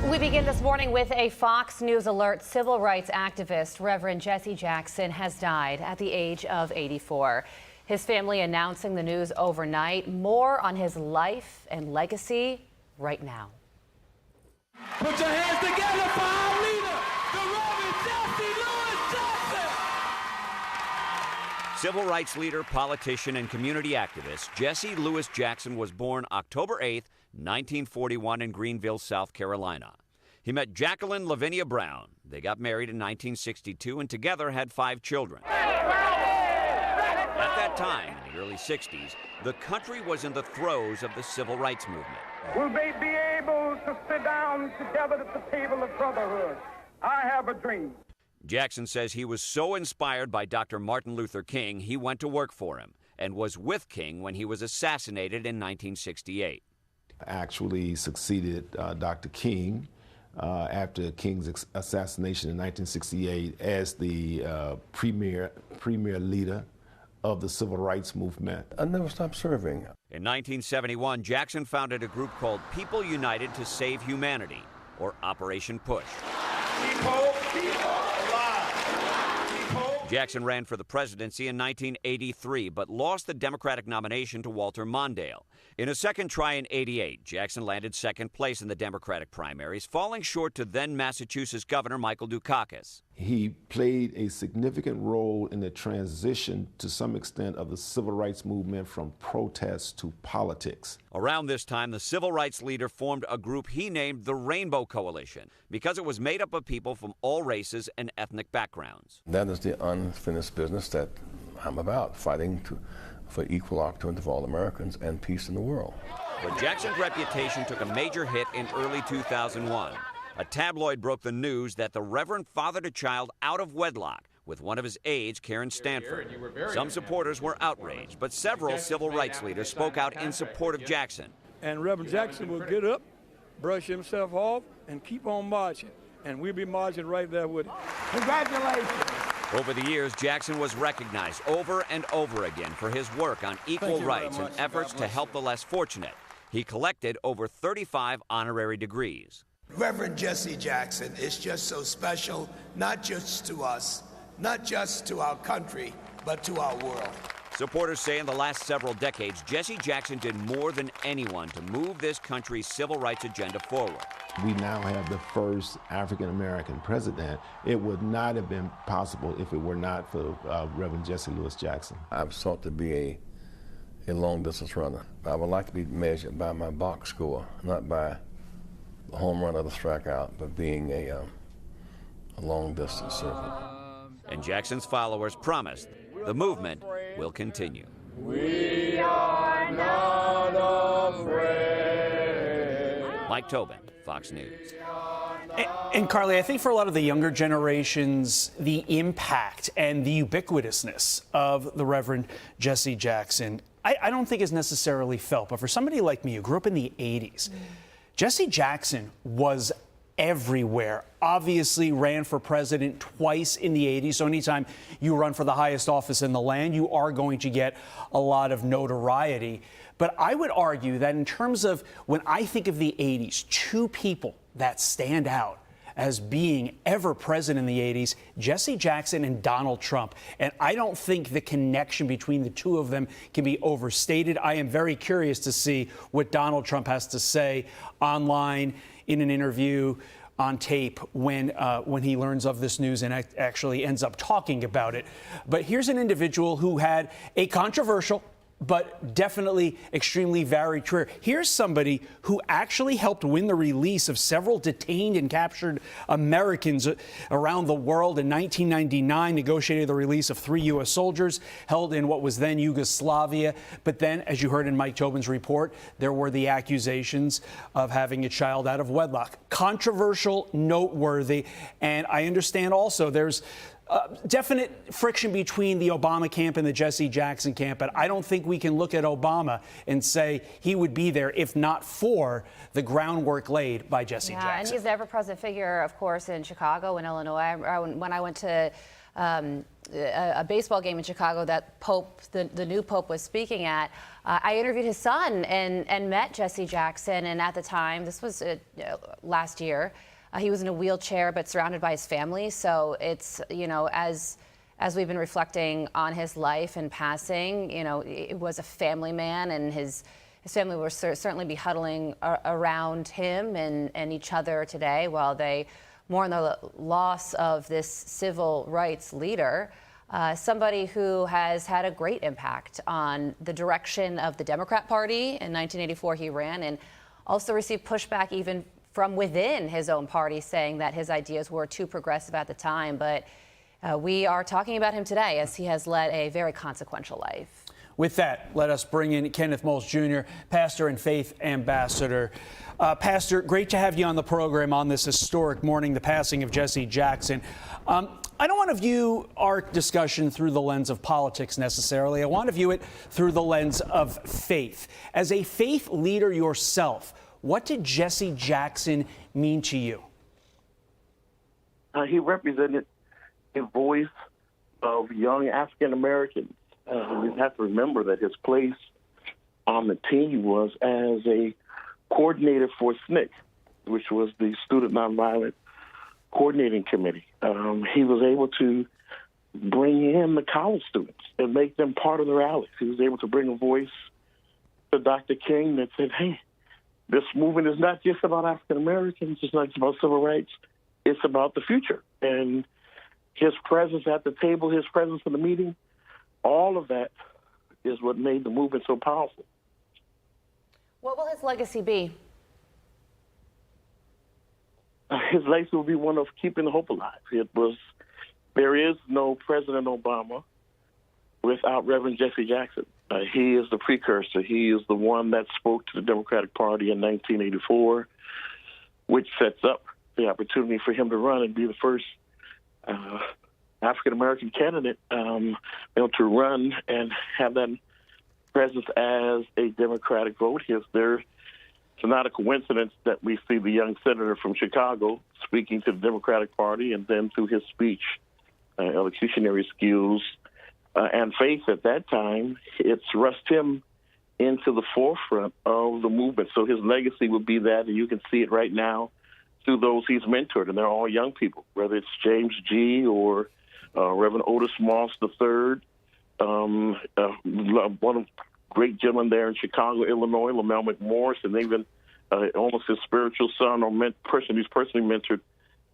We begin this morning with a Fox News alert. Civil rights activist Reverend Jesse Jackson has died at the age of 84. His family announcing the news overnight. More on his life and legacy right now. Put your hands together for our leader, the Reverend Jesse Jackson. Civil rights leader, politician, and community activist Jesse Louis Jackson was born October 8, 1941 in Greenville, South Carolina. He met Jacqueline Lavinia Brown. They got married in 1962 and together had 5 children. At that time, in the early 60s, the country was in the throes of the civil rights movement. Will they be able to sit down together at the table of brotherhood? I have a dream. Jackson says he was so inspired by Dr. Martin Luther King, he went to work for him and was with King when he was assassinated in 1968. Actually succeeded Dr. King after King's assassination in 1968 as the premier leader of the civil rights movement. I never stopped serving. In 1971, Jackson founded a group called People United to Save Humanity, or Operation Push. Jackson ran for the presidency in 1983, but lost the Democratic nomination to Walter Mondale. In a second try in '88, Jackson landed second place in the Democratic primaries, falling short to then Massachusetts Governor Michael Dukakis. He played a significant role in the transition, to some extent, of the civil rights movement from protest to politics. Around this time, the civil rights leader formed a group he named the Rainbow Coalition because it was made up of people from all races and ethnic backgrounds. That is the unfinished business that I'm about, fighting for equal opportunity for all Americans and peace in the world. But Jackson's reputation took a major hit in early 2001. A tabloid broke the news that the Reverend fathered a child out of wedlock with one of his aides, Karen Stanford. Some supporters were outraged, but several civil rights leaders spoke out in support of Jackson. And Reverend Jackson will get up, brush himself off, and keep on marching. And we'll be marching right there with him. Congratulations. Over the years, Jackson was recognized over and over again for his work on equal rights and efforts to help the less fortunate. He collected over 35 honorary degrees. Reverend Jesse Jackson is just so special, not just to us, not just to our country, but to our world. Supporters say in the last several decades, Jesse Jackson did more than anyone to move this country's civil rights agenda forward. We now have the first African-American president. It would not have been possible if it were not for Reverend Jesse Louis Jackson. I've sought to be a long-distance runner. I would like to be measured by my box score, not by the home run or the strikeout, but being a long-distance servant. And Jackson's followers promised the movement will continue. We are not afraid. Mike Tobin, Fox News. And Carly, I think for a lot of the younger generations, the impact and the ubiquitousness of the Reverend Jesse Jackson, I don't think is necessarily felt. But for somebody like me who grew up in the 80s, Jesse Jackson was everywhere. Obviously ran for president twice in the 80s. So anytime you run for the highest office in the land, you are going to get a lot of notoriety. But I would argue that in terms of when I think of the 80s, 2 people that stand out as being ever present in the 80s, Jesse Jackson and Donald Trump. And I don't think the connection between the 2 of them can be overstated. I am very curious to see what Donald Trump has to say online, in an interview, on tape, when he learns of this news and actually ends up talking about it. But here's an individual who had a controversial but definitely extremely varied career. Here's somebody who actually helped win the release of several detained and captured Americans around the world. In 1999, negotiated the release of 3 U.S. soldiers held in what was then Yugoslavia. But then, as you heard in Mike Tobin's report, there were the accusations of having a child out of wedlock. Controversial, noteworthy, and I understand also there's definite friction between the Obama camp and the Jesse Jackson camp, but I don't think we can look at Obama and say he would be there if not for the groundwork laid by Jesse Jackson. And he's the ever-present figure, of course, in Chicago and Illinois. When I went to a baseball game in Chicago that the new Pope was speaking at. I interviewed his son and met Jesse Jackson, and at the time, this was last year, he was in a wheelchair but surrounded by his family. So it's, as we've been reflecting on his life and passing, it was a family man, and his family will certainly be huddling around him and each other today while they mourn the loss of this civil rights leader, somebody who has had a great impact on the direction of the Democrat Party. In 1984, he ran, and also received pushback even from within his own party, saying that his ideas were too progressive at the time. But we are talking about him today as he has led a very consequential life. With that, let us bring in Kenneth Moales Jr., pastor and faith ambassador. Pastor, great to have you on the program on this historic morning, the passing of Jesse Jackson. I don't want to view our discussion through the lens of politics necessarily. I want to view it through the lens of faith. As a faith leader yourself, what did Jesse Jackson mean to you? He represented a voice of young African Americans. We have to remember that his place on the team was as a coordinator for SNCC, which was the Student Nonviolent Coordinating Committee. He was able to bring in the college students and make them part of the rallies. He was able to bring a voice to Dr. King that said, hey, this movement is not just about African Americans, it's not just about civil rights, it's about the future. And his presence at the table, his presence in the meeting, all of that is what made the movement so powerful. What will his legacy be? His legacy will be one of keeping the hope alive. There is no President Obama without Reverend Jesse Jackson. He is the precursor. He is the one that spoke to the Democratic Party in 1984, which sets up the opportunity for him to run and be the first African-American candidate to run and have that presence as a Democratic vote. It's not a coincidence that we see the young senator from Chicago speaking to the Democratic Party, and then through his speech, elocutionary skills, and faith at that time, it's thrust him into the forefront of the movement. So his legacy would be that, and you can see it right now through those he's mentored, and they're all young people, whether it's James G. or Reverend Otis Moss III, one of great gentlemen there in Chicago, Illinois, Lamel McMorris, and even almost his spiritual son or person who's personally mentored,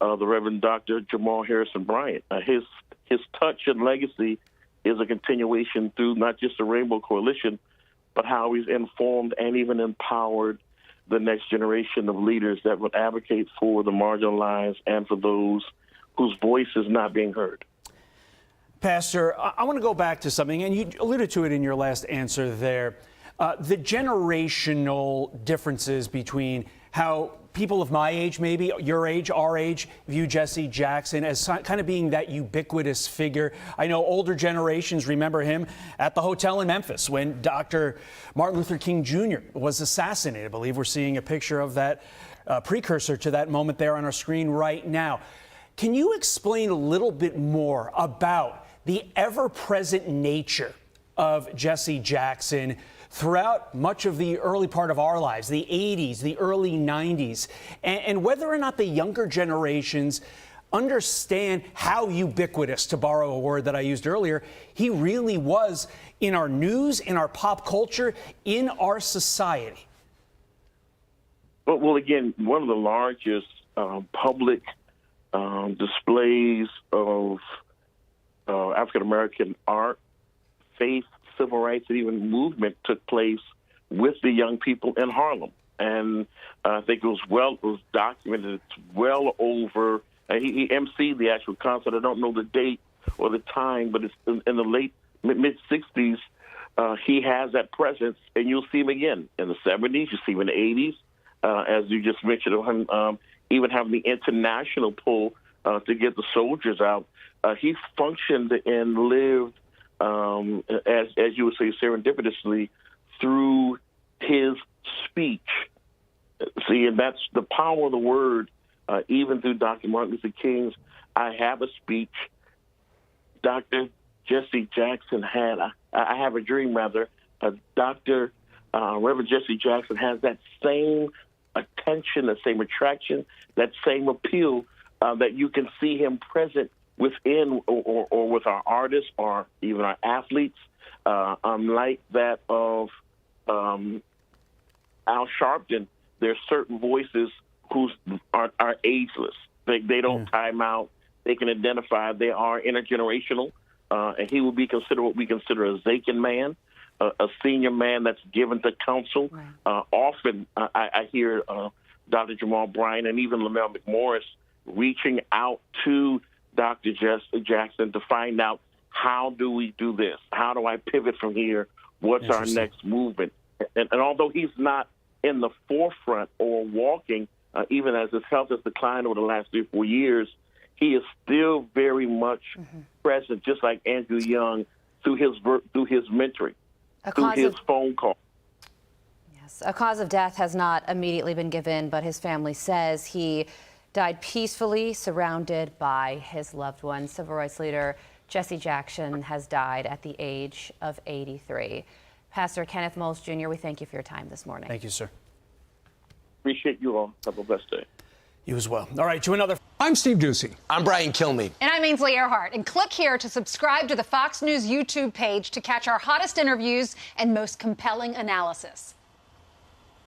the Reverend Dr. Jamal Harrison Bryant. His touch and legacy is a continuation through not just the Rainbow Coalition, but how he's informed and even empowered the next generation of leaders that would advocate for the marginalized and for those whose voice is not being heard. Pastor, I want to go back to something, and you alluded to it in your last answer there. The generational differences between how people of my age, maybe your age, our age, view Jesse Jackson as kind of being that ubiquitous figure. I know older generations remember him at the hotel in Memphis when Dr. Martin Luther King Jr. was assassinated. I believe we're seeing a picture of that precursor to that moment there on our screen right now. Can you explain a little bit more about the ever-present nature of Jesse Jackson throughout much of the early part of our lives, the 80s, the early 90s, and whether or not the younger generations understand how ubiquitous, to borrow a word that I used earlier, he really was in our news, in our pop culture, in our society? Well, again, one of the largest public displays of African-American art, faith, civil rights, and even movement took place with the young people in Harlem. And I think it was documented. It's well over, he emceed the actual concert. I don't know the date or the time, but it's in the mid-60s. He has that presence, and you'll see him again in the 70s. You see him in the 80s, as you just mentioned, him even having the international pull to get the soldiers out. He functioned and lived, as you would say, serendipitously through his speech. See, and that's the power of the word, even through Dr. Martin Luther King's I Have a Speech. Dr. Jesse Jackson had, I have a dream, rather, Reverend Jesse Jackson has that same attention, that same attraction, that same appeal that you can see him present within or with our artists or even our athletes, unlike that of Al Sharpton. There's certain voices who are ageless. They don't time out. They can identify. They are intergenerational, and he will be considered what we consider a Zakin man, a senior man that's given to counsel. Right. Often I hear Dr. Jamal Bryant and even Lamel McMorris reaching out to Dr. Jesse Jackson to find out, how do we do this? How do I pivot from here? What's our next movement? And although he's not in the forefront or walking, even as his health has declined over the last 3 or 4 years, he is still very much present, just like Andrew Young, through his mentoring, through his phone call. Yes, a cause of death has not immediately been given, but his family says he died peacefully, surrounded by his loved ones. Civil rights leader Jesse Jackson has died at the age of 83. Pastor Kenneth Moales Jr., we thank you for your time this morning. Thank you, sir. Appreciate you all. Have a blessed day. You as well. All right, to another. I'm Steve Ducey. I'm Brian Kilmeade. And I'm Ainsley Earhart. And click here to subscribe to the Fox News YouTube page to catch our hottest interviews and most compelling analysis.